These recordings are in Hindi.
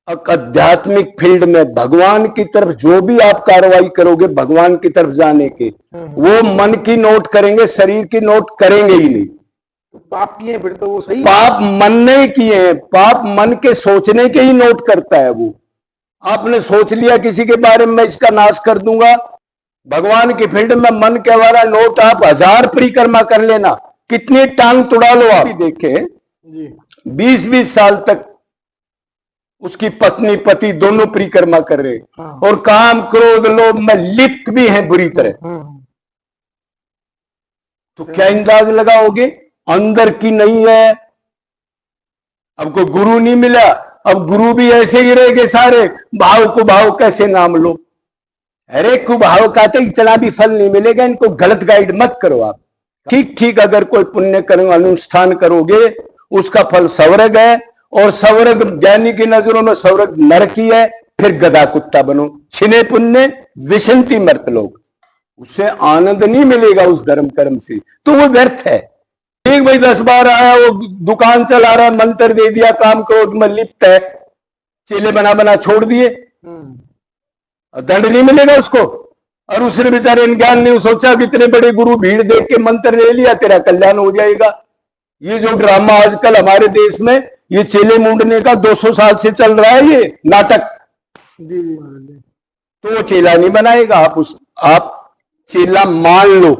आध्यात्मिक फील्ड में भगवान की तरफ जो भी आप कार्रवाई करोगे भगवान की तरफ जाने के, वो मन की नोट करेंगे, शरीर की नोट करेंगे ही नहीं। तो पाप किए फिर तो वो सही, पाप मन ने किए हैं, पाप मन के सोचने के ही नोट करता है वो। आपने सोच लिया किसी के बारे में मैं इसका नाश कर दूंगा, भगवान की फील्ड में मन के वाला नोट आप 1000 परिक्रमा कर लेना, कितनी टांग तुड़ा लो। आप देखे 20-20 साल तक उसकी पत्नी पति दोनों परिक्रमा कर रहे, और काम क्रोध लोभ में लिप्त भी हैं बुरी तरह। तो क्या अंदाज लगाओगे अंदर की नहीं है। अब कोई गुरु नहीं मिला, अब गुरु भी ऐसे ही रहेंगे सारे, भाव को भाव कैसे नाम लो। अरे कुभाव का तो इतना भी फल नहीं मिलेगा, इनको गलत गाइड मत करो आप। ठीक ठीक अगर कोई पुण्य कर्म अनुष्ठान करोगे उसका फल स्वर्ग है, और स्वर्ग ज्ञानी की नजरों में स्वर्ग नरक ही है। फिर गधा कुत्ता बनो, छिने पुण्य विशंति मर्त लोग, उससे आनंद नहीं मिलेगा उस धर्म कर्म से, तो वो व्यर्थ है। एक भाई 10 बार आया, वो दुकान चला रहा, मंत्र दे दिया, काम क्रोध में लिप्त है, चेले बना बना छोड़ दिए, दंड नहीं मिलेगा उसको। और उसने बेचारे ज्ञान ने सोचा कि इतने बड़े गुरु भीड़ देख के मंत्र ले लिया, तेरा कल्याण हो जाएगा। ये जो ड्रामा आजकल हमारे देश में ये चेले मूंडने का 200 साल से चल रहा है, ये नाटक जी। तो वो चेला नहीं बनाएगा, आप चेला मान लो।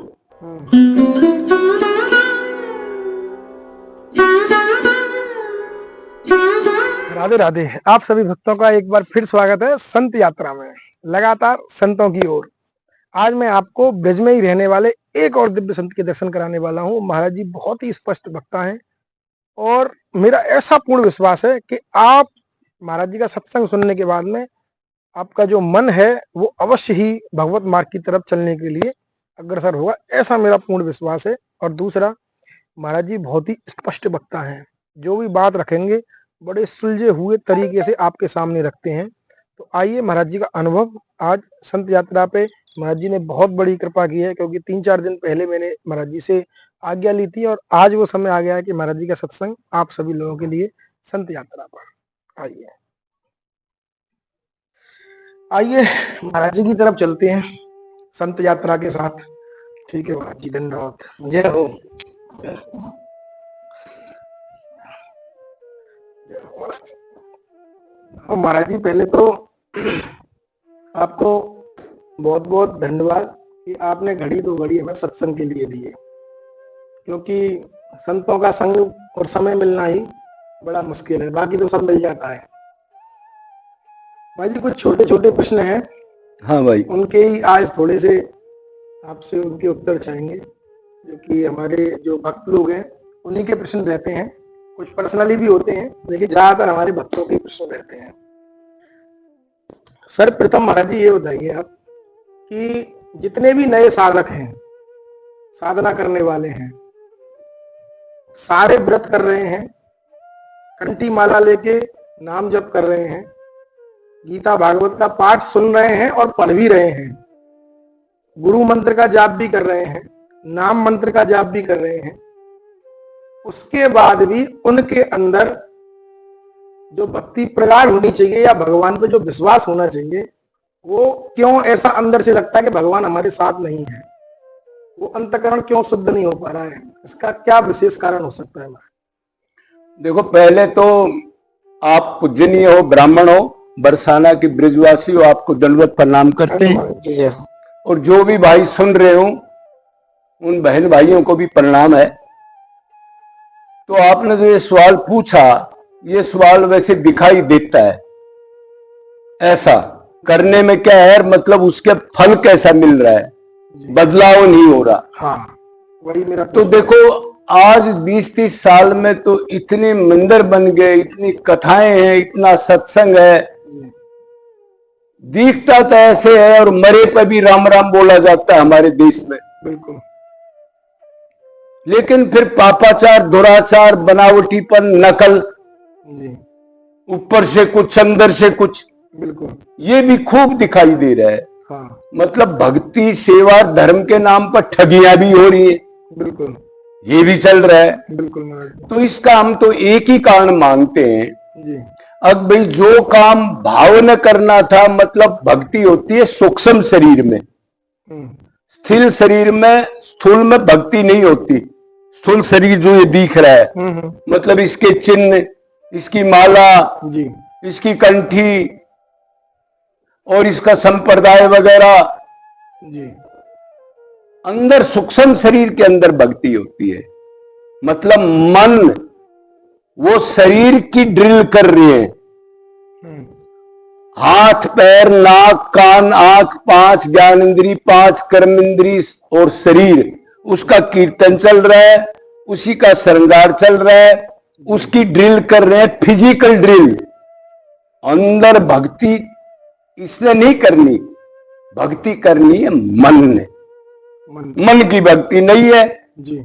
राधे राधे। आप सभी भक्तों का एक बार फिर स्वागत है संत यात्रा में, लगातार संतों की ओर। आज मैं आपको ब्रज में ही रहने वाले एक और दिव्य संत के दर्शन कराने वाला हूं। महाराज जी बहुत ही स्पष्ट वक्ता हैं, और मेरा ऐसा पूर्ण विश्वास है कि आप महाराज जी का सत्संग सुनने के बाद में आपका जो मन है वो अवश्य ही भगवत मार्ग की तरफ चलने के लिए अग्रसर होगा, ऐसा मेरा पूर्ण विश्वास है। और दूसरा, महाराज जी बहुत ही स्पष्ट वक्ता हैं, जो भी बात रखेंगे बड़े सुलझे हुए तरीके से आपके सामने रखते हैं। तो आइए महाराज जी का अनुभव। आज संत यात्रा पे महाराज जी ने बहुत बड़ी कृपा की है, क्योंकि 3-4 दिन पहले मैंने महाराज जी से आज्ञा ली थी, और आज वो समय आ गया है कि महाराज जी का सत्संग आप सभी लोगों के लिए संत यात्रा पर। आइए आइए महाराज जी की तरफ चलते हैं संत यात्रा के साथ। ठीक है महाराज जी, धन्यवाद, जय हो। महाराज जी पहले तो आपको बहुत बहुत धन्यवाद कि आपने घड़ी 2 घड़ी हमें सत्संग के लिए दिए, क्योंकि संतों का संग और समय मिलना ही बड़ा मुश्किल है, बाकी तो सब मिल जाता है। भाई जी कुछ छोटे छोटे प्रश्न हैं। हाँ भाई, उनके ही आज थोड़े से आपसे उनके उत्तर चाहेंगे, जो कि हमारे जो भक्त लोग हैं उन्हीं के प्रश्न रहते हैं, कुछ पर्सनली भी होते हैं, लेकिन ज्यादातर हमारे भक्तों के प्रश्न रहते हैं। सर्वप्रथम महाराज जी ये बताइए आप कि जितने भी नए साधक हैं, साधना करने वाले हैं, सारे व्रत कर रहे हैं, कंठी माला लेके नाम जप कर रहे हैं, गीता भागवत का पाठ सुन रहे हैं और पढ़ भी रहे हैं, गुरु मंत्र का जाप भी कर रहे हैं, नाम मंत्र का जाप भी कर रहे हैं, उसके बाद भी उनके अंदर जो भक्ति प्रगाढ़ होनी चाहिए या भगवान पे जो विश्वास होना चाहिए, वो क्यों ऐसा अंदर से लगता है कि भगवान हमारे साथ नहीं है? वो अंतःकरण क्यों शुद्ध नहीं हो पा रहा है? इसका क्या विशेष कारण हो सकता है? देखो, पहले तो आप पूजनीय हो, ब्राह्मण हो, बरसाना के ब्रजवासी हो, आपको दंडवत प्रणाम करते हैं, और जो भी भाई सुन रहे हो उन बहन भाइयों को भी प्रणाम है। तो आपने जो ये सवाल पूछा, ये सवाल वैसे दिखाई देता है, ऐसा करने में क्या है, मतलब उसके फल कैसा मिल रहा है, बदलाव नहीं हो रहा। हाँ, वही मेरा तो देखो, आज 20-30 साल में तो इतने मंदिर बन गए, इतनी कथाएं हैं, इतना सत्संग है, दिखता तो ऐसे है, और मरे पे भी राम राम बोला जाता है हमारे देश में। बिल्कुल। लेकिन फिर पापाचार, दुराचार, बनावटीपन, नकल, ऊपर से कुछ अंदर से कुछ, बिल्कुल, ये भी खूब दिखाई दे रहा है। हाँ। मतलब भक्ति, सेवा, धर्म के नाम पर ठगियां भी हो रही है। बिल्कुल, ये भी चल रहा है। बिल्कुल। तो इसका हम तो एक ही कारण मानते हैं। जी। अब भाई जो काम भाव न करना था, मतलब भक्ति होती है सूक्ष्म शरीर में, स्थिर शरीर में, स्थूल में भक्ति नहीं होती। स्थूल शरीर जो ये दिख रहा है, मतलब इसके चिन्ह, इसकी माला जी, इसकी कंठी और इसका संप्रदाय वगैरह, जी, अंदर सूक्ष्म शरीर के अंदर भक्ति होती है। मतलब मन वो शरीर की ड्रिल कर रही है, हाथ पैर नाक कान आंख, 5 ज्ञानेंद्री, 5 कर्मेंद्री और शरीर, उसका कीर्तन चल रहा है, उसी का श्रृंगार चल रहा है, उसकी ड्रिल कर रहे हैं, फिजिकल ड्रिल। अंदर भक्ति इसने नहीं करनी, भक्ति करनी है मन ने। मन की भक्ति नहीं है जी,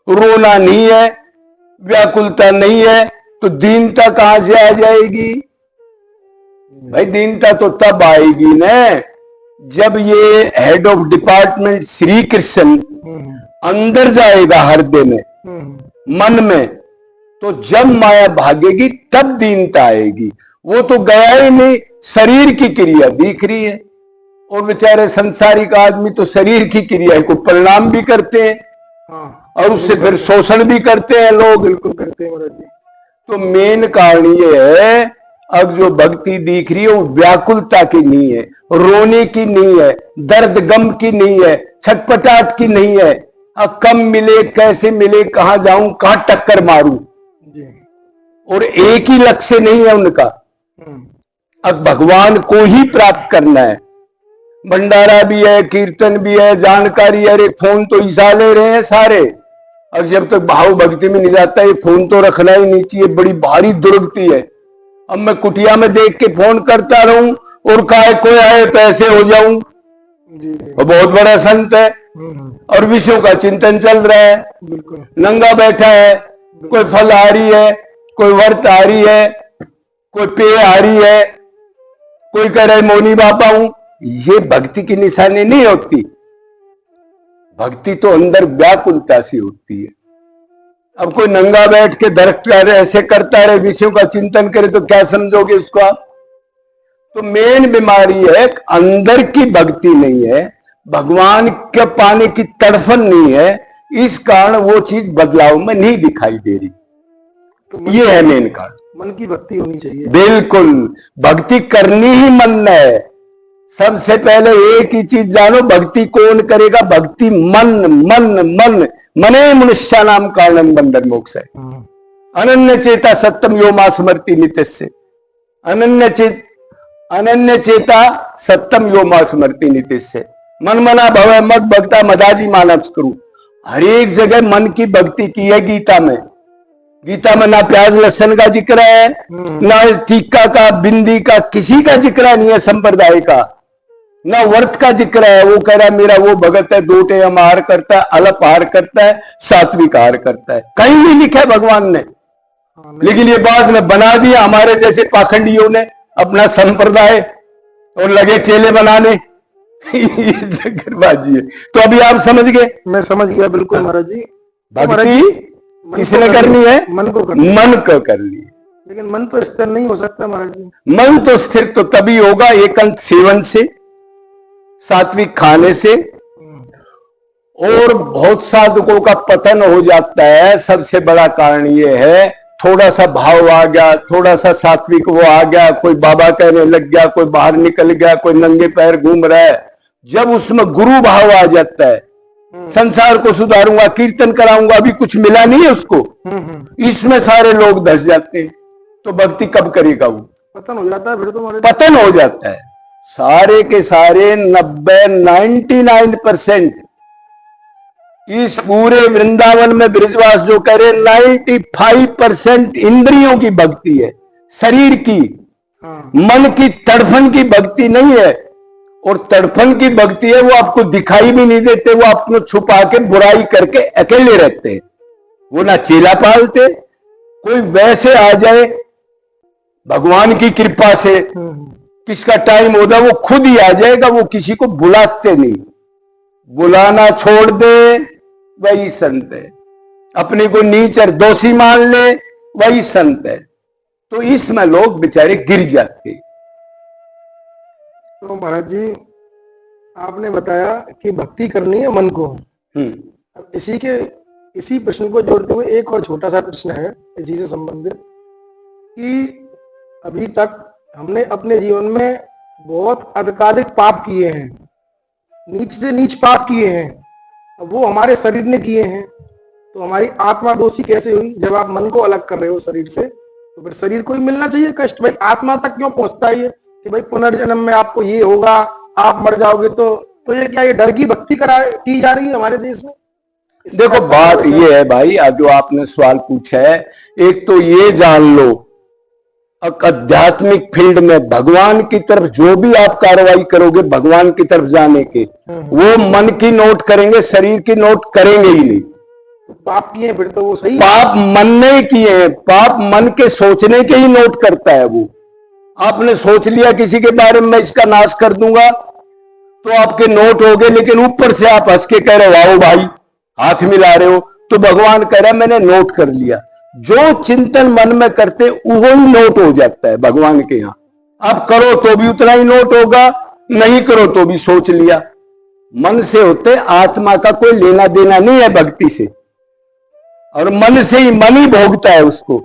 रोना नहीं है, व्याकुलता नहीं है, तो दीनता कहां से आ जाएगी? भाई दीनता तो तब आएगी ना जब ये head of department Shri Krishna अंदर जाएगा हृदय में, मन में, तो जब माया भागेगी तब दीनता आएगी। वो तो गया ही नहीं, शरीर की क्रिया दिख रही है, और बेचारे संसारिक आदमी तो शरीर की क्रिया को परिणाम भी करते हैं, और उससे फिर शोषण भी करते हैं लोग। बिल्कुल करते हैं महाराज जी। तो मेन कारण ये है, अब जो भक्ति दिख रही है वो व्याकुलता की नहीं है, रोने की नहीं है, दर्द गम की नहीं है, छटपटाहट की नहीं है। अब कब मिले, कैसे मिले, कहां जाऊं, कहां टक्कर मारूं, और एक ही लक्ष्य नहीं है उनका, अब भगवान को ही प्राप्त करना है। भंडारा भी है, कीर्तन भी है, जानकारी, अरे फोन तो ईसा ले रहे हैं सारे, और जब तक भाव भक्ति में नहीं जाता ये फोन तो रखना ही नहीं चाहिए, बड़ी भारी दुर्गति है। अब मैं कुटिया में देख के फोन करता रहूं और काय कोई आए तो ऐसे हो जाऊं, वो बहुत बड़ा संत है और विषयों का चिंतन चल रहा है, नंगा बैठा है, कोई फल आ रही है, कोई व्रत आ रही है, कोई पेय आ रही है, कोई कह रहे मौनी बापा हूं। ये भक्ति की निशानी नहीं होती। भक्ति तो अंदर व्याकुलता सी होती है। अब कोई नंगा बैठ के दरख्त ऐसे करता रहे, विषयों का चिंतन करे, तो क्या समझोगे उसको आप? तो मेन बीमारी है अंदर की भक्ति नहीं है, भगवान के पाने की तड़फन नहीं है, इस कारण वो चीज बदलाव में नहीं दिखाई दे रही। तो ये है मेन कारण। मन की भक्ति होनी चाहिए। बिल्कुल, भक्ति करनी ही मन है। सबसे पहले एक ही चीज जानो, भक्ति कौन करेगा? भक्ति मन मन मन मने मनुष्या नाम कारणम बंधन मोक्ष है। अनन्य चेता सत्यम यो मा स्मृति नित्य, अनन्य चेता सत्यम यो मा स्मृति नित्य, मन मना भव मत भक्ता मदाजी मानव करूं। हर एक जगह मन की भक्ति की है। गीता में ना प्याज लहसुन का जिक्र है, ना टीका का, बिंदी का, किसी का जिक्र नहीं है संप्रदाय का, ना व्रत का जिक्र है। वो कह रहा है मेरा वो भगत है, 2 टाइम आहार करता है, अल्प आहार करता है, सात्विक आहार करता है, कहीं नहीं लिखा है भगवान ने। लेकिन ये बाद में बना दिया हमारे जैसे पाखंडियों ने अपना संप्रदाय, और लगे चेले बनाने। ये जगरबाजी है। तो अभी आप समझ गए? मैं समझ गया बिल्कुल महाराज जी। भक्ति किसने करनी है? मन को करनी है। लेकिन मन तो स्थिर नहीं हो सकता महाराज जी। मन तो स्थिर तो तभी होगा एकांत सेवन से, सात्विक खाने से, और बहुत साधकों का पतन हो जाता है। सबसे बड़ा कारण ये है, थोड़ा सा भाव आ गया, थोड़ा सा सात्विक वो आ गया, कोई बाबा कहने लग गया, कोई बाहर निकल गया, कोई नंगे पैर घूम रहा है। जब उसमें गुरु भाव आ जाता है, संसार को सुधारूंगा, कीर्तन कराऊंगा, अभी कुछ मिला नहीं है उसको, इसमें सारे लोग धस जाते हैं। तो भक्ति कब करेगा? वो पतन हो जाता है, फिर तो पतन हो जाता है। सारे के सारे 99% इस पूरे वृंदावन में ब्रिजवास जो करे 95% इंद्रियों की भक्ति है, शरीर की, मन की तड़फन की भक्ति नहीं है। और तड़फन की भक्ति है, वो आपको दिखाई भी नहीं देते, वो आपको छुपा के बुराई करके अकेले रहते हैं। वो ना चेला पालते, कोई वैसे आ जाए भगवान की कृपा से, किसका टाइम होगा वो खुद ही आ जाएगा, वो किसी को बुलाते नहीं। बुलाना छोड़ दे वही संत है, अपने को नीच और दोषी मान ले वही संत है। तो इसमें लोग बेचारे गिर जाते। तो महाराज जी, आपने बताया कि भक्ति करनी है मन को। अब इसी प्रश्न को जोड़ते हुए एक और छोटा सा प्रश्न है इसी से संबंधित, कि अभी तक हमने अपने जीवन में बहुत अधिकाधिक पाप किए हैं, नीच से नीच पाप किए हैं, अब वो हमारे शरीर ने किए हैं, तो हमारी आत्मा दोषी कैसे हुई? जब आप मन को अलग कर रहे हो शरीर से, तो फिर शरीर को ही मिलना चाहिए कष्ट। भाई आत्मा तक क्यों पहुंचता है ये कि भाई पुनर्जन्म में आपको ये होगा, आप मर जाओगे? तो ये क्या, ये डर की भक्ति की जा रही है हमारे देश में? देखो बात ये है भाई, आज जो आपने सवाल पूछा है, एक तो ये जान लो आध्यात्मिक फील्ड में भगवान की तरफ जो भी आप कार्रवाई करोगे भगवान की तरफ जाने के, वो मन की नोट करेंगे, शरीर की नोट करेंगे ही नहीं। तो पाप किए फिर तो वो सही, पाप मन ने किए हैं, पाप मन के सोचने के ही नोट करता है। वो आपने सोच लिया किसी के बारे में मैं इसका नाश कर दूंगा, तो आपके नोट हो गए, लेकिन ऊपर से आप हंस के कह रहे हो वाओ भाई, हाथ मिला रहे हो, तो भगवान कह रहा है मैंने नोट कर लिया। जो चिंतन मन में करते वो ही नोट हो जाता है भगवान के यहां। आप करो तो भी उतना ही नोट होगा, नहीं करो तो भी सोच लिया। मन से होते, आत्मा का कोई लेना देना नहीं है भक्ति से, और मन से ही मन ही भोगता है उसको,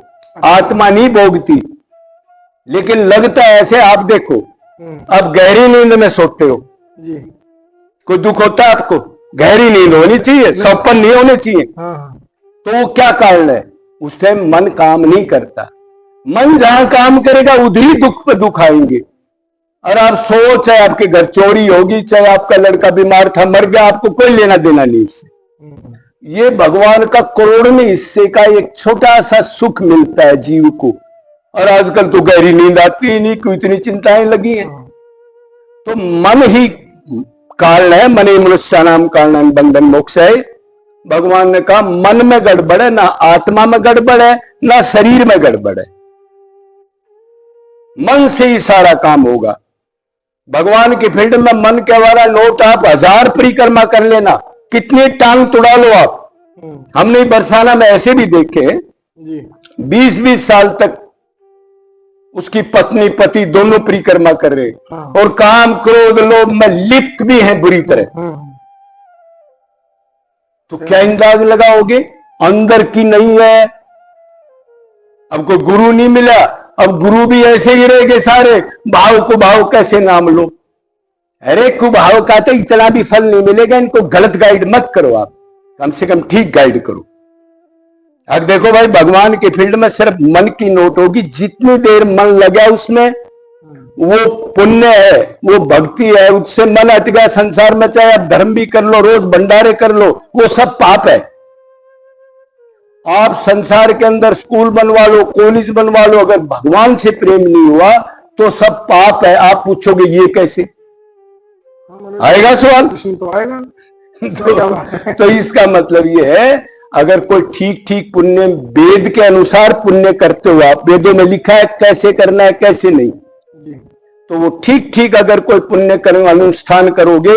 आत्मा नहीं भोगती। लेकिन लगता है ऐसे, आप देखो आप गहरी नींद में सोते हो जी, कोई दुख होता है आपको? गहरी नींद होनी चाहिए, सपन नहीं होने चाहिए। तो वो क्या कारण है? उस टाइम मन काम नहीं करता। मन जहां काम करेगा उधर ही दुख पे दुख आएंगे। और आप सो, चाहे आपके घर चोरी होगी, चाहे आपका लड़का बीमार था मर गया, आपको कोई लेना देना नहीं उससे। ये भगवान का करोड़वें हिस्से का एक छोटा सा सुख मिलता है जीव को। और आजकल तो गहरी नींद आती ही नहीं, क्यों इतनी चिंताएं लगी हैं। तो मन ही कारण है, मने मनुष्याणाम कारणान बंधन मोक्ष है। भगवान ने कहा मन में गड़बड़ है, ना आत्मा में गड़बड़ है, ना शरीर में गड़बड़ है। मन से ही सारा काम होगा। भगवान की फील्ड में मन के वाला नोट आप 1000 परिक्रमा कर लेना, कितनी टांग तुड़ा लो आप। हमने बरसाना में ऐसे भी देखे 20-20 साल तक उसकी पत्नी पति दोनों परिक्रमा कर रहे, और काम क्रोध लोभ में लिप्त भी हैं बुरी तरह। तो क्या अंदाज लगाओगे? अंदर की नहीं है। अब कोई गुरु नहीं मिला, अब गुरु भी ऐसे ही रहेंगे सारे, भाव को भाव कैसे नाम लो। अरे कुभाव का तो इतना भी फल नहीं मिलेगा। इनको गलत गाइड मत करो, आप कम से कम ठीक गाइड करो। अब देखो भाई, भगवान के फील्ड में सिर्फ मन की नोट होगी। जितनी देर मन लगा उसमें, वो पुण्य है, वो भक्ति है। उससे मन हट गया संसार में, चाहे आप धर्म भी कर लो, रोज भंडारे कर लो, वो सब पाप है। आप संसार के अंदर स्कूल बनवा लो, कॉलेज बनवा लो, अगर भगवान से प्रेम नहीं हुआ तो सब पाप है। आप पूछोगे ये कैसे आएगा सवाल? तो आएगा। तो इसका मतलब ये है, अगर कोई ठीक ठीक पुण्य वेद के अनुसार पुण्य करते हो, आप वेदों में लिखा है कैसे करना है कैसे नहीं, तो वो ठीक ठीक अगर कोई पुण्य कर्म अनुष्ठान करोगे,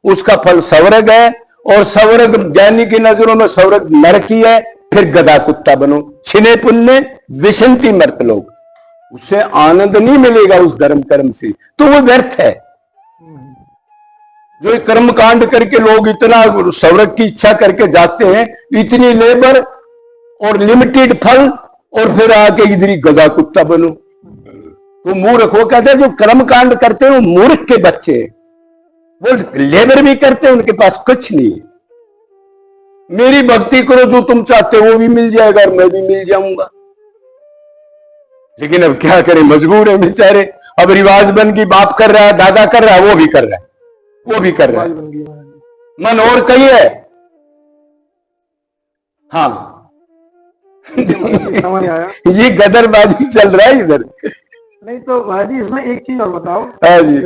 उसका फल स्वर्ग है। और स्वर्ग ज्ञानी की नजरों में स्वर्ग नरक ही है। फिर गधा कुत्ता बनो, छिने पुण्य विशंति मर्त लोग, उससे आनंद नहीं मिलेगा उस धर्म कर्म से, तो वो व्यर्थ है। जो कर्म कांड करके लोग इतना स्वर्ग की इच्छा करके जाते हैं, इतनी लेबर और लिमिटेड फल, और फिर आके इधर ही गधा कुत्ता बनो। तो मूर्ख, वो कहते हैं जो कर्म कांड करते हैं वो मूर्ख के बच्चे, वो लेबर भी करते हैं, उनके पास कुछ नहीं है। मेरी भक्ति करो, जो तुम चाहते हो वो भी मिल जाएगा और मैं भी मिल जाऊंगा। लेकिन अब क्या करें, मजबूर है बेचारे। अब रिवाज बन गई, बाप कर रहा है, दादा कर रहा है, वो भी कर रहा है, वो भी कर रहा है। मन और कही है। हाँ समझ आया। ये गदरबाजी चल रहा है इधर। नहीं तो भाई इसमें एक चीज और बताओ। हाँ जी।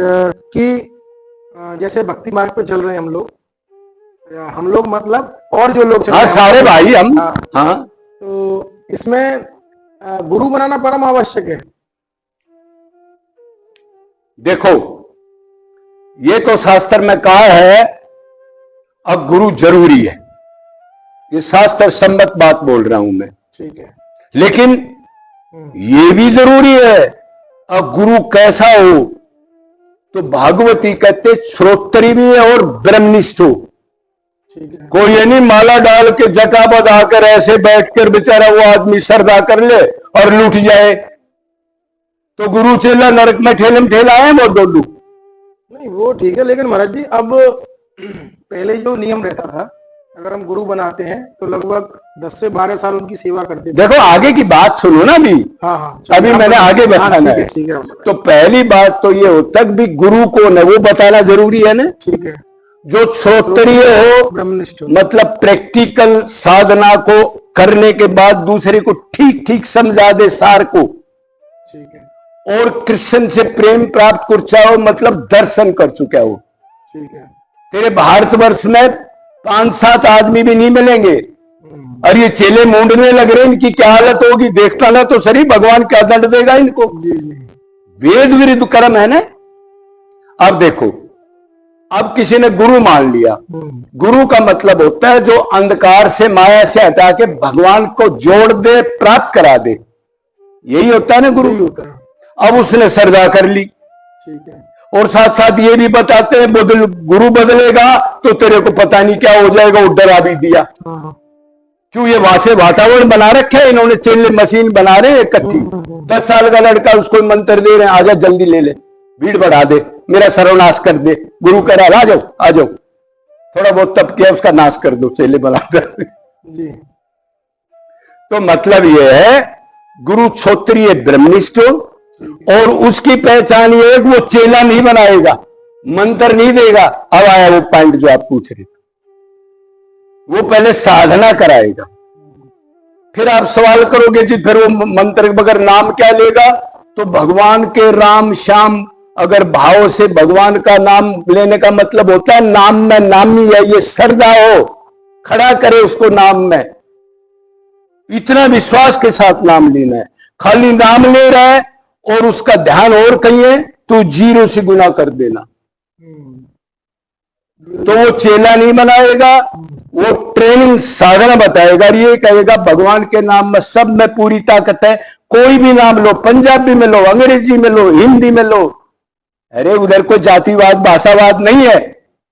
कि जैसे भक्ति मार्ग पे चल रहे हैं हम लोग मतलब, और जो लोग चल हाँ रहे हैं, सारे भाई हम। हाँ तो इसमें गुरु बनाना परम आवश्यक है। देखो, ये तो शास्त्र में कहा है अब गुरु जरूरी है, ये शास्त्र सम्मत बात बोल रहा हूं मैं। ठीक है। लेकिन ये भी जरूरी है। अब गुरु कैसा हो, तो भागवती कहते श्रोत्री भी है और ब्रह्मनिष्ठ हो। कोई ये नहीं माला डाल के जटा बधाकर ऐसे बैठकर बेचारा वो आदमी श्रद्धा कर ले और लूट जाए, तो गुरु चेला नरक में ठेले में ठेला है वो डोलू। नहीं वो ठीक है, लेकिन महाराज जी अब पहले जो नियम रहता था, अगर हम गुरु बनाते हैं तो लगभग 10 से 12 साल उनकी सेवा करते थे। देखो आगे की बात सुनो ना भी। हाँ हाँ, अभी मैंने आगे बताना है। ठीक है, तो पहली बात तो ये होता है भी गुरु कौन है वो बताना जरूरी है ना। ठीक है। जो श्रोत्रिय हो, ब्रह्मनिष्ठ मतलब प्रैक्टिकल साधना को करने के बाद दूसरे को ठीक ठीक समझा दे सार को, ठीक है, और कृष्ण से प्रेम प्राप्त कर चाहो, मतलब दर्शन कर चुका हो। ठीक है। तेरे भारतवर्ष में 5-7 आदमी भी नहीं मिलेंगे, और ये चेले मूंढने लग रहे, इनकी क्या हालत होगी देखता ना तो सही, भगवान क्या दंड देगा इनको। जी जी। वेद विरुद्ध कर्म है ना। अब देखो, अब किसी ने गुरु मान लिया, गुरु का मतलब होता है जो अंधकार से माया से हटा के भगवान को जोड़ दे, प्राप्त करा दे, यही होता है ना गुरु। अब उसने श्रद्धा कर ली, ठीक है, और साथ साथ ये भी बताते हैं गुरु बदलेगा तो तेरे को पता नहीं क्या हो जाएगा, वो डरा भी दिया। क्यों, ये वहां से वातावरण बना रखे है इन्होंने, चेले मशीन बना रहे हैं इकट्ठी। 10 साल का लड़का उसको मंत्र दे रहे हैं, आजा जल्दी ले ले, भीड़ बढ़ा दे, मेरा सर्वनाश कर दे। गुरु कह रहा आ जाओ आ जाओ, थोड़ा बहुत तप किया उसका नाश कर दो, चेले बना कर जी। तो मतलब ये है गुरु क्षत्रिय ब्रह्मनिष्ठ हो, और उसकी पहचान ये है कि वो चेला नहीं बनाएगा, मंत्र नहीं देगा। अब आया वो पॉइंट जो आप पूछ रहे थे, वो पहले साधना कराएगा। फिर आप सवाल करोगे जी फिर वो मंत्र बगैर नाम क्या लेगा, तो भगवान के राम श्याम, अगर भाव से भगवान का नाम लेने का मतलब होता है नाम में नामी है, ये श्रद्धा हो, खड़ा करे उसको नाम में, इतना विश्वास के साथ नाम लेना है। खाली नाम ले रहा है और उसका ध्यान और कहीं है तो 0 से गुना कर देना, तो वो चेला नहीं बनाएगा, वो ट्रेनिंग साधना बताएगा। ये कहेगा भगवान के नाम में सब में पूरी ताकत है, कोई भी नाम लो, पंजाबी में लो, अंग्रेजी में लो, हिंदी में लो। अरे उधर कोई जातिवाद भाषावाद नहीं है,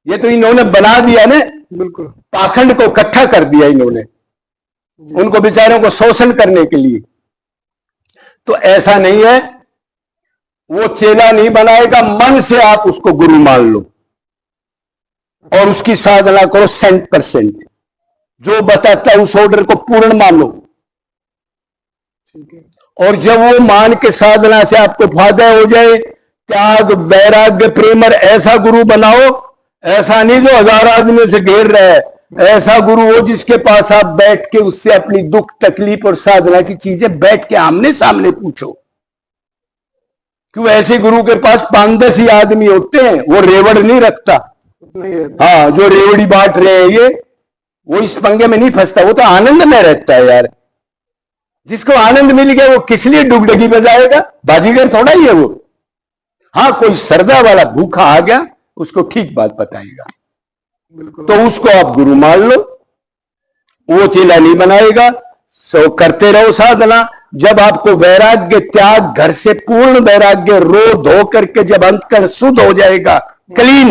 ये तो इन्होंने बना दिया ना, बिल्कुल पाखंड को इकट्ठा कर दिया इन्होंने, उनको बेचारों को शोषण करने के लिए। तो ऐसा नहीं है, वो चेला नहीं बनाएगा, मन से आप उसको गुरु मान लो और उसकी साधना करो 100%, जो बताता है उस ऑर्डर को पूर्ण मानो। ठीक है। और जब वो मान के साधना से आपको फायदा हो जाए, त्याग वैराग्य प्रेमर ऐसा गुरु बनाओ, ऐसा नहीं जो 1000 आदमियों से घेर रहा है, ऐसा गुरु हो जिसके पास आप बैठ के उससे अपनी दुख तकलीफ और साधना की चीजें बैठ के आमने सामने पूछो। क्यों, ऐसे गुरु के पास 5-10 ही आदमी होते हैं, वो रेवड़ नहीं रखता। हाँ, जो रेवड़ी बांट रहे हैं ये, वो इस पंगे में नहीं फंसता, वो तो आनंद में रहता है यार। जिसको आनंद मिल गया वो किस लिए डुगडगी बजाएगा, बाजीगर थोड़ा ही है वो। हाँ, कोई श्रद्धा वाला भूखा आ गया उसको ठीक बात बताएगा, तो उसको आप गुरु मान लो, वो चेला नहीं बनाएगा। सो करते रहो साधना। जब आपको वैराग्य त्याग, घर से पूर्ण वैराग्य रो धो करके जब अंतकरण शुद्ध हो जाएगा, क्लीन,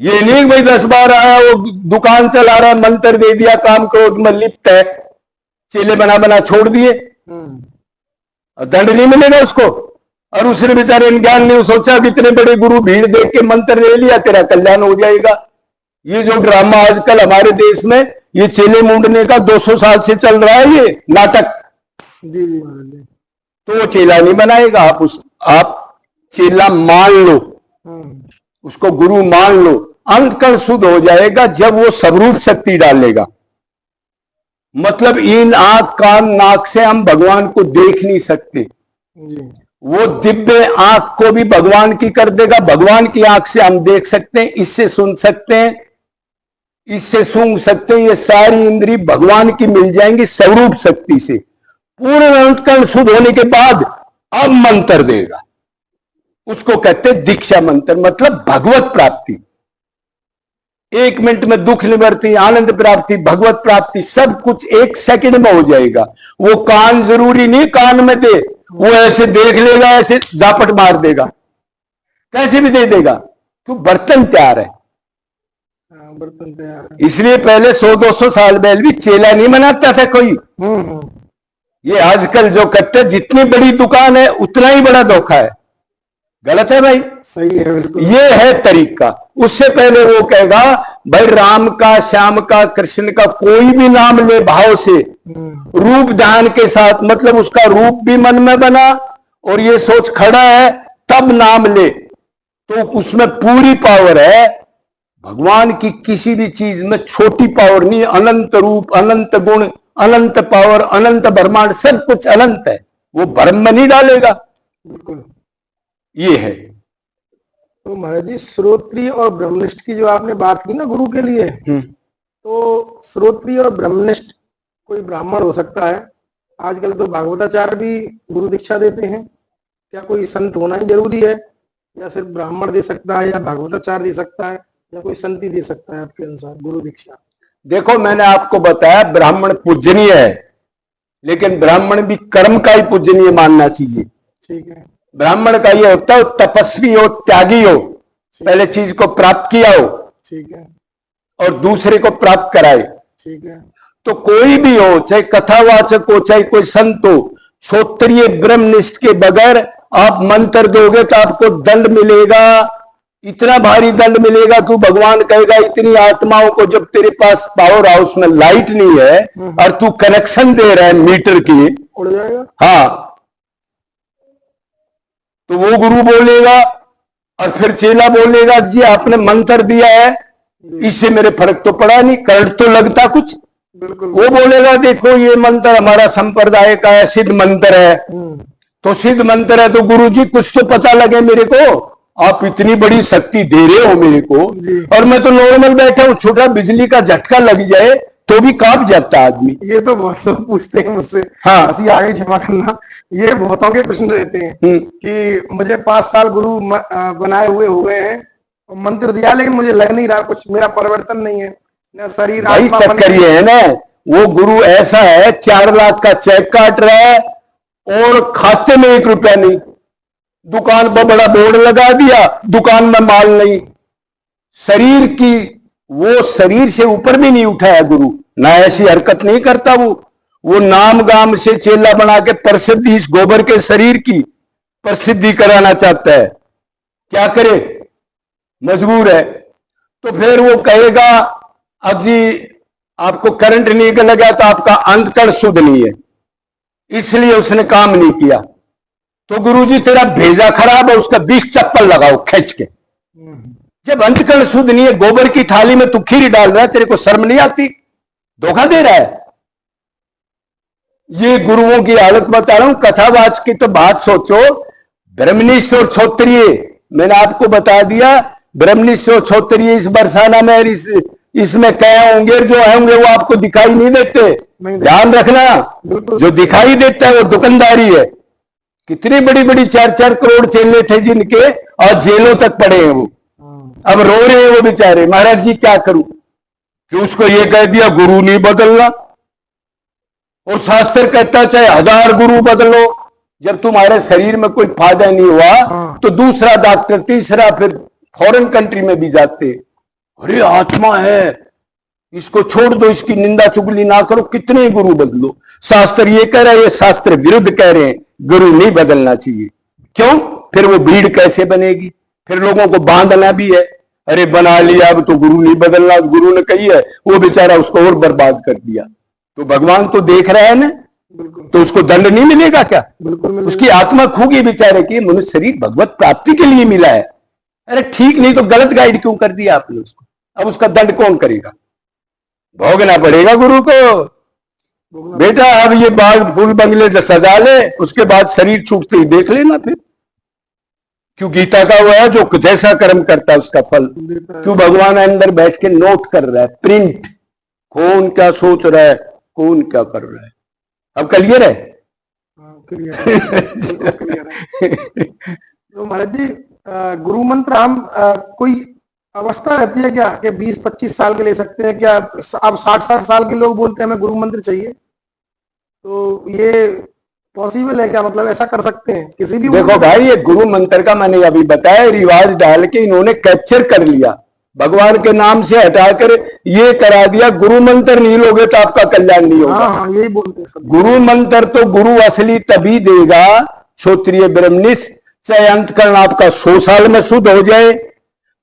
ये नहीं भाई 10 बार आया वो दुकान चला रहा, मंत्र दे दिया, काम क्रोध में लिप्त है, चेले बना बना छोड़ दिए, दंड नहीं मिलेगा उसको। और उसने बेचारे ज्ञान नहीं सोचा कि इतने बड़े गुरु भीड़ देख के मंत्र ले लिया, तेरा कल्याण हो जाएगा। ये जो ड्रामा आजकल हमारे देश में ये चेले मूंढने का 200 साल से चल रहा है, ये नाटक, जी जी, तो वो चेला नहीं बनाएगा। आप चेला मान लो, उसको गुरु मान लो, अंतकरण शुद्ध हो जाएगा जब वो स्वरूप शक्ति डालेगा। मतलब इन आंख कान नाक से हम भगवान को देख नहीं सकते जी। वो दिव्य आंख को भी भगवान की कर देगा। भगवान की आंख से हम देख सकते हैं, इससे सुन सकते हैं, इससे सूंघ सकते हैं, ये सारी इंद्री भगवान की मिल जाएंगी स्वरूप शक्ति से। पूर्ण अंतकरण शुद्ध होने के बाद अब मंत्र देगा, उसको कहते हैं दीक्षा मंत्र, मतलब भगवत प्राप्ति। 1 मिनट में दुख निवृत्ति, आनंद प्राप्ति, भगवत प्राप्ति, सब कुछ 1 सेकंड में हो जाएगा। वो कान जरूरी नहीं कान में दे, वो ऐसे देख लेगा, ऐसे झापट मार देगा, कैसे भी दे देगा, तो बर्तन तैयार है। बर्तन तैयार है। इसलिए पहले 100-200 साल पहले भी चेला नहीं बनाता था कोई। ये आजकल जो करते, जितनी बड़ी दुकान है उतना ही बड़ा धोखा है। गलत है भाई, सही है बिल्कुल। ये है तरीका। उससे पहले वो कहेगा भाई राम का, श्याम का, कृष्ण का कोई भी नाम ले भाव से, रूप ध्यान के साथ, मतलब उसका रूप भी मन में बना और ये सोच खड़ा है, तब नाम ले, तो उसमें पूरी पावर है। भगवान की किसी भी चीज में छोटी पावर नहीं, अनंत रूप, अनंत गुण, अनंत पावर, अनंत ब्रह्मांड, सब कुछ अनंत है। वो भ्रम में नहीं डालेगा। बिल्कुल, ये है। तो महाराज जी, श्रोत्रिय और ब्रह्मनिष्ठ की जो आपने बात की ना गुरु के लिए, तो श्रोत्रिय और ब्रह्मनिष्ठ कोई ब्राह्मण हो सकता है। आजकल तो भागवताचार्य भी गुरु दीक्षा देते हैं। क्या कोई संत होना ही जरूरी है, या सिर्फ ब्राह्मण दे सकता है, या भागवताचार्य दे सकता है, या कोई संत ही दे सकता है आपके अनुसार गुरु दीक्षा? देखो, मैंने आपको बताया ब्राह्मण पूजनीय है, लेकिन ब्राह्मण भी कर्म का ही पूजनीय मानना चाहिए। ठीक है। ब्राह्मण का ये होता है तपस्वी हो, त्यागी हो, पहले चीज को प्राप्त किया हो, ठीक है, और दूसरे को प्राप्त कराए। ठीक है। तो कोई भी हो, चाहे कथावाचक हो, चाहे कोई संत हो, क्षोत्रिय ब्रह्मनिष्ठ के बगैर आप मंत्र दोगे तो आपको दंड मिलेगा, इतना भारी दंड मिलेगा कि भगवान कहेगा इतनी आत्माओं को जब तेरे पास पावर हाउस में लाइट नहीं है और तू कनेक्शन दे रहा है मीटर की, उड़ जाएगा। हाँ, तो वो गुरु बोलेगा और फिर चेला बोलेगा जी आपने मंत्र दिया है, इससे मेरे फर्क तो पड़ा नहीं, करंट तो लगता कुछ। बिल्कुल। वो बोलेगा देखो ये मंत्र हमारा संप्रदाय का है, सिद्ध मंत्र है, तो सिद्ध मंत्र है तो गुरु जी कुछ तो पता लगे मेरे को, आप इतनी बड़ी शक्ति दे रहे हो मेरे को, और मैं तो नॉर्मल बैठा हूं, छोटा बिजली का झटका लग जाए तो भी कांप जाता आदमी। ये तो बहुत लोग पूछते हैं मुझसे। हाँ, हंसी आगे क्षमा करना, ये बहुतों के प्रश्न रहते हैं कि मुझे 5 साल गुरु बनाए हुए हो गए हैं, मंत्र दिया लेकिन मुझे लग नहीं रहा कुछ, मेरा परिवर्तन नहीं है ना, शरीर भाई चक्कर ये है ना, वो गुरु ऐसा है 4 लाख का चेक काट रहा है और खाते में 1 रुपया नहीं, दुकान पर बड़ा बोर्ड लगा दिया, दुकान में माल नहीं, शरीर की, वो शरीर से ऊपर भी नहीं उठाया गुरु, ना ऐसी हरकत नहीं करता वो नाम गाम से चेला बना के प्रसिद्धि, इस गोबर के शरीर की प्रसिद्धि कराना चाहता है, क्या करे, मजबूर है। तो फिर वो कहेगा अब जी आपको करंट नहीं लगा तो आपका अंतकण शुद्ध नहीं है, इसलिए उसने काम नहीं किया, तो गुरुजी तेरा भेजा खराब है, उसका 20 चप्पल लगाओ खींच के। जब अंतकण शुद्ध नहीं है, गोबर की थाली में तू खीर डाल रहा है, तेरे को शर्म नहीं आती, धोखा दे रहा है। ये गुरुओं की हालत बता रहा हूं। कथावाच की तो बात सोचो, ब्रह्मनिष्ठ और क्षोत्रिय, मैंने आपको बता दिया, ब्रह्मनिष्ठ और क्षोत्रिय इस बरसाना में इसमें क्या होंगे, जो होंगे वो आपको दिखाई नहीं देते, ध्यान रखना, जो दिखाई देता है वो दुकानदारी है। कितनी बड़ी बड़ी 4-4 करोड़ चेले थे जिनके, और जेलों तक पड़े हैं वो, अब रो रहे हैं वो बेचारे, महाराज जी क्या करूं, कि उसको ये कह दिया गुरु नहीं बदलना, और शास्त्र कहता चाहे 1000 गुरु बदलो, जब तुम्हारे शरीर में कोई फायदा नहीं हुआ तो दूसरा डॉक्टर, तीसरा, फिर फॉरेन कंट्री में भी जाते, अरे आत्मा है इसको छोड़ दो, इसकी निंदा चुगली ना करो, कितने गुरु बदलो, शास्त्र ये कह रहा है, ये शास्त्र विरुद्ध कह रहे हैं, गुरु नहीं बदलना चाहिए। क्यों? फिर वो भीड़ कैसे बनेगी, फिर लोगों को बांधना भी है, अरे बना लिया अब तो गुरु नहीं बदलना, गुरु ने कही है, वो बेचारा उसको और बर्बाद कर दिया, तो भगवान तो देख रहा है ना, तो उसको दंड नहीं मिलेगा क्या? बिल्कुल, उसकी आत्मा खूगी बेचारे की, मनुष्य शरीर भगवत प्राप्ति के लिए मिला है, अरे ठीक नहीं तो गलत गाइड क्यों कर दिया आपने उसको, अब उसका दंड कौन करेगा, भोगना पड़ेगा गुरु को। बेटा अब ये बाग फूल बंगले से सजा ले, उसके बाद शरीर छूटते ही देख लेना फिर, क्यों गीता का हुआ है जो जैसा कर्म करता है उसका फल, क्यों भगवान अंदर बैठ के नोट कर रहा है, प्रिंट, कौन क्या सोच रहा है, कौन क्या कर रहा है। अब क्लियर है? तो महाराज जी, गुरु मंत्र हम कोई अवस्था रहती है क्या कि 20-25 साल के ले सकते हैं क्या? अब 60-60 साल के लोग बोलते हैं हमें गुरु मंत्र चाहिए, तो ये पॉसिबल है क्या? मतलब ऐसा कर सकते हैं किसी भी उम्र देखो में? भाई, ये गुरु मंत्र का मैंने अभी बताया, रिवाज डाल के इन्होंने कैप्चर कर लिया, भगवान के नाम से हटाकर ये करा दिया, गुरु मंत्र नहीं लोगे तो आपका कल्याण नहीं होगा। हाँ, यही बोलते हैं सब। गुरु मंत्र तो गुरु असली तभी देगा, क्षत्रिय ब्रह्मनिष्ठ, चाहे अंतकरण आपका 100 साल में शुद्ध हो जाए,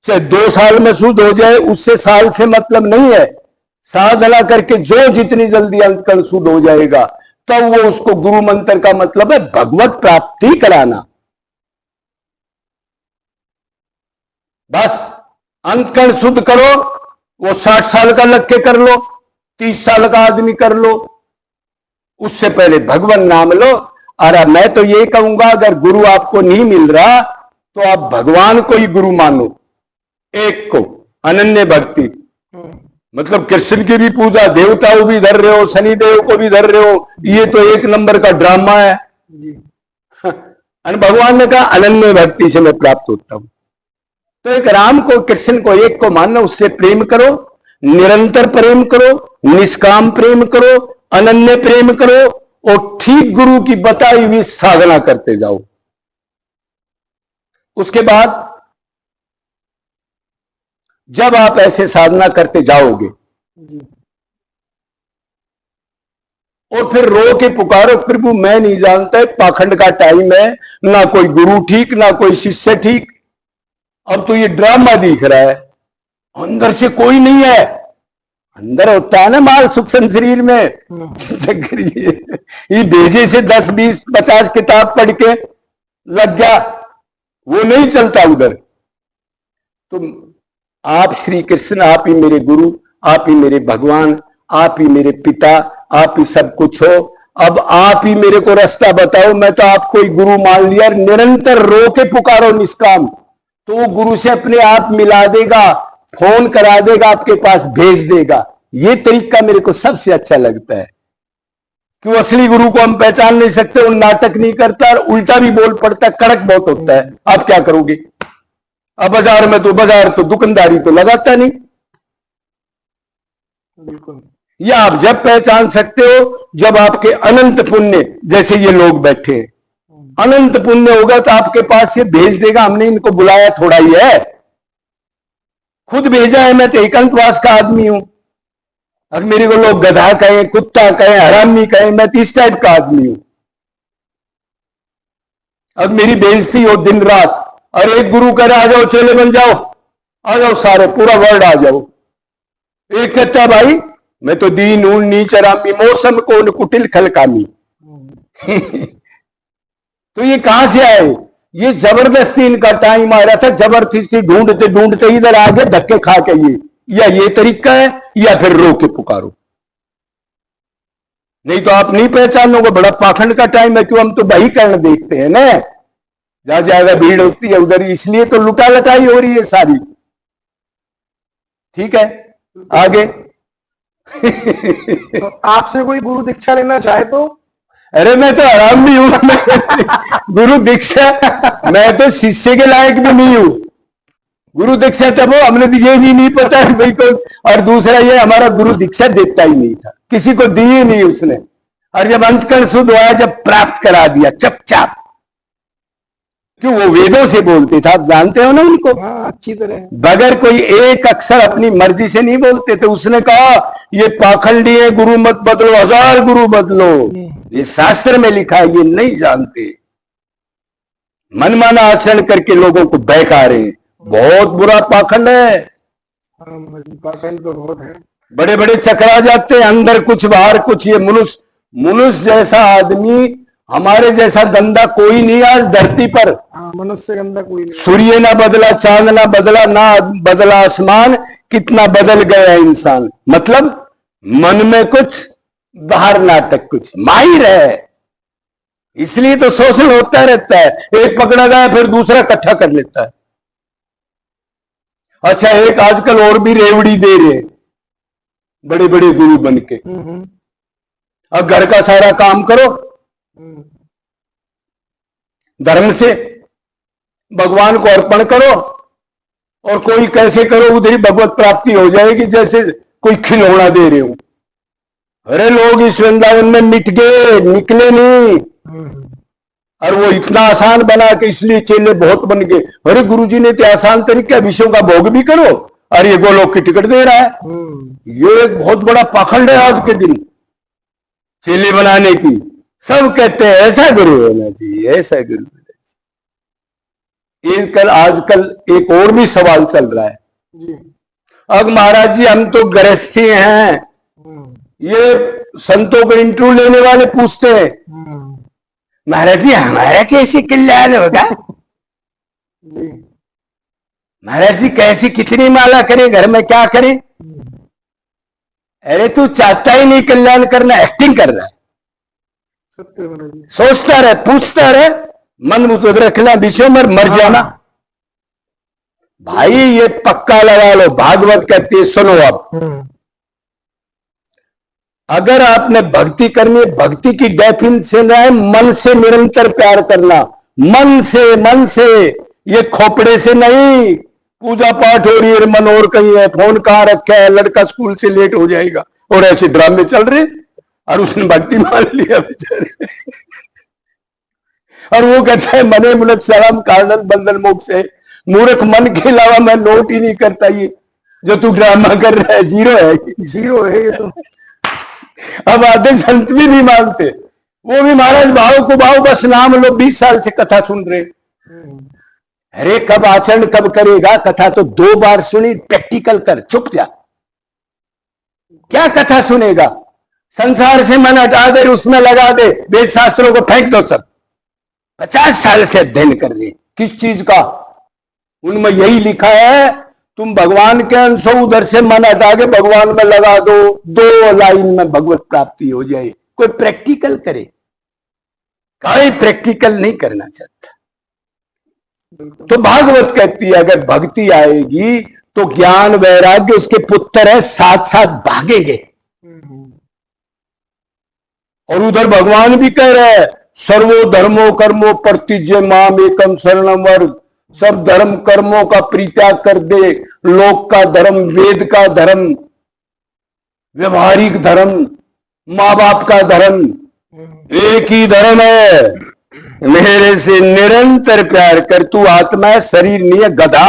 चाहे 2 साल में शुद्ध हो जाए, उससे साल से मतलब नहीं है। साधना करके जो जितनी जल्दी अंतकरण शुद्ध हो जाएगा, तब वो उसको गुरु मंत्र का मतलब है भगवत प्राप्ति कराना। बस अंतकरण शुद्ध करो, वो 60 साल का लग के कर लो, 30 साल का आदमी कर लो, उससे पहले भगवान नाम लो। और मैं तो ये कहूंगा, अगर गुरु आपको नहीं मिल रहा तो आप भगवान को ही गुरु मानो, एक को, अनन्य भक्ति। मतलब कृष्ण की भी पूजा, देवताओं भी धर रहे हो, शनिदेव को भी धर रहे हो, ये तो एक नंबर का ड्रामा है जी। भगवान ने कहा अनन्य भक्ति से मैं प्राप्त होता हूं। तो एक राम को, कृष्ण को, एक को मानना, उससे प्रेम करो, निरंतर प्रेम करो, निष्काम प्रेम करो, अनन्य प्रेम करो, और ठीक गुरु की बताई हुई साधना करते जाओ। उसके बाद जब आप ऐसे साधना करते जाओगे जी। और फिर रो के पुकारो, प्रभु मैं नहीं जानता, पाखंड का टाइम है, ना कोई गुरु ठीक, ना कोई शिष्य ठीक, अब तो ये ड्रामा दिख रहा है, अंदर से कोई नहीं है। अंदर होता है ना माल सूक्ष्म शरीर में, चक्कर ये भेजे से 10, 20, 50 किताब पढ़ के लग गया, वो नहीं चलता उधर। तो आप श्री कृष्ण, आप ही मेरे गुरु, आप ही मेरे भगवान, आप ही मेरे पिता, आप ही सब कुछ हो, अब आप ही मेरे को रास्ता बताओ। मैं तो आपको ही गुरु मान लिया, निरंतर रो के पुकारो निष्काम, तो वो गुरु से अपने आप मिला देगा, फोन करा देगा, आपके पास भेज देगा। ये तरीका मेरे को सबसे अच्छा लगता है, कि वो असली गुरु को हम पहचान नहीं सकते, वो नाटक नहीं करता और उल्टा भी बोल पड़ता है, कड़क बहुत होता है। आप क्या करोगे? अब बाजार तो दुकानदारी तो लगाता नहीं। बिल्कुल। या आप जब पहचान सकते हो जब आपके अनंत पुण्य, जैसे ये लोग बैठे हैं, अनंत पुण्य होगा तो आपके पास ये भेज देगा। हमने इनको बुलाया थोड़ा ही है, खुद भेजा है। मैं तो एकांतवास का आदमी हूं, अब मेरे को लोग गधा कहें, कुत्ता कहें, हरामी कहें, मैं तो इस टाइप का आदमी हूं। अब मेरी बेइज्जती हो दिन रात, और एक गुरु कह रहा आ जाओ चेले बन जाओ, आ जाओ सारे, पूरा वर्ल्ड आ जाओ। एक कहता भाई मैं तो दीन हूं, नीच हरामी, मौसम को कुटिल खलकामी। तो ये कहां से आए? ये जबरदस्ती इनका टाइम आ रहा था, जबरदस्ती ढूंढते ढूंढते इधर आगे धक्के खा के ये तरीका है, या फिर रो के पुकारो। नहीं तो आप नहीं पहचानोगे, बड़ा पाखंड का टाइम है। क्यों? हम तो वही कर्ण देखते हैं ना, जहां ज्यादा भीड़ होती है उधर, इसलिए तो लुटा लटाई हो रही है सारी। ठीक है, आगे। तो आपसे कोई गुरु दीक्षा लेना चाहे तो? अरे मैं तो आराम भी हूं। गुरु दीक्षा, मैं तो शिष्य के लायक भी नहीं हूं। गुरु दीक्षा तब हो, हमने तो ये भी नहीं पता है भाई को। और दूसरा ये, हमारा गुरु दीक्षा देता ही नहीं था, किसी को दी ही नहीं उसने। और जब अंतकरण शुद्ध हुआ, जब प्राप्त करा दिया चपचाप। क्यों? वो वेदों से बोलते थे, आप जानते हो ना उनको। हाँ, अच्छी तरह। बगैर कोई एक अक्षर अपनी मर्जी से नहीं बोलते थे। उसने कहा ये पाखंडी है, गुरु मत बदलो, 1000 गुरु बदलो, ये शास्त्र में लिखा है, ये नहीं जानते। मनमाना आचरण करके लोगों को बहका रहे हैं, बहुत बुरा पाखंड है। पाखंड तो बहुत है। बड़े बड़े चकरा जाते हैं, अंदर कुछ बाहर कुछ। ये मनुष्य जैसा आदमी, हमारे जैसा गंदा कोई नहीं आज धरती पर। मनुष्य से गंदा कोई नहीं। सूर्य ना बदला, चांद ना बदला, ना बदला आसमान, कितना बदल गया इंसान। मतलब मन में कुछ, बाहर नाटक कुछ, माहिर है। इसलिए तो शोषण होता रहता है, एक पकड़ा गया फिर दूसरा इकट्ठा कर लेता है। अच्छा, एक आजकल और भी रेवड़ी दे रहे, बड़े बड़े गुरु बन के। अब घर का सारा काम करो धर्म से, भगवान को अर्पण करो, और कोई कैसे करो उधर ही भगवत प्राप्ति हो जाएगी, जैसे कोई खिलौना दे रहे हो। अरे लोग इस वृंदावन में मिट गए, निकले नहीं। और वो इतना आसान बना के इसलिए चेले बहुत बन गए। अरे गुरुजी ने तो आसान तरीके विषयों का भोग भी करो और ये गोलोक की टिकट दे रहा है। ये एक बहुत बड़ा पाखंड है आज के दिन चेले बनाने की। सब कहते हैं ऐसा गुरु होना चाहिए, ऐसा गुरु होना चाहिए। आजकल एक और भी सवाल चल रहा है जी। अब महाराज जी हम तो गृहस्थी हैं, ये संतों को इंटरव्यू लेने वाले पूछते हैं महाराज जी हमारा कैसे कल्याण होगा जी? महाराज जी कैसी कितनी माला करें, घर में क्या करें? अरे तू चाहता ही नहीं कल्याण करना, एक्टिंग कर रहा है। सोचता रहे, पूछता रहे, मन मुझ रखना विषय में मर जाना। भाई ये पक्का लगा लो, भागवत कहती है, सुनो अब अगर आपने भक्ति करनी है, भक्ति की डेफिनेशन है मन से निरंतर प्यार करना। मन से ये खोपड़े से नहीं। पूजा पाठ हो रही है, मन और कहीं है, फोन कहां रखा है, लड़का स्कूल से लेट हो जाएगा और ऐसे ड्रामे चल रहे और उसने भक्ति मान लिया बेचारे। और वो कहता है मने मुलक सलाम कारणन बंधन मोक्ष है। मूर्ख, मन के अलावा मैं नोट ही नहीं करता। ये जो तू ड्रामा कर रहा है जीरो है, जीरो है ये तो। अब आधे संत भी नहीं मानते, वो भी महाराज भाव को भाव, बस नाम लो। 20 साल से कथा सुन रहे। अरे कब आचरण कब करेगा? कथा तो 2 बार सुनी, प्रैक्टिकल कर, चुप जा। क्या कथा सुनेगा? संसार से मन हटा दे, उसमें लगा दे, वेद शास्त्रों को फेंक दो सब। 50 साल से अध्ययन कर रहे, किस चीज का? उनमें यही लिखा है तुम भगवान के अंश हो, उधर से मन हटा के भगवान में लगा दो, 2 लाइन में भगवत प्राप्ति हो जाए। कोई प्रैक्टिकल करे? कोई प्रैक्टिकल नहीं करना चाहता। तो भागवत कहती है अगर भक्ति आएगी तो ज्ञान वैराग्य उसके पुत्र है, साथ साथ भागेंगे। और उधर भगवान भी कह रहे हैं सर्वो धर्मो कर्मो प्रतिज्य माम एकम शरणम वर्ग। सब धर्म कर्मों का परित्याग कर दे, लोक का धर्म, वेद का धर्म, व्यवहारिक धर्म, माँ बाप का धर्म, एक ही धर्म है। मेरे से निरंतर प्यार कर। तू आत्मा है, शरीर नहीं है, गधा।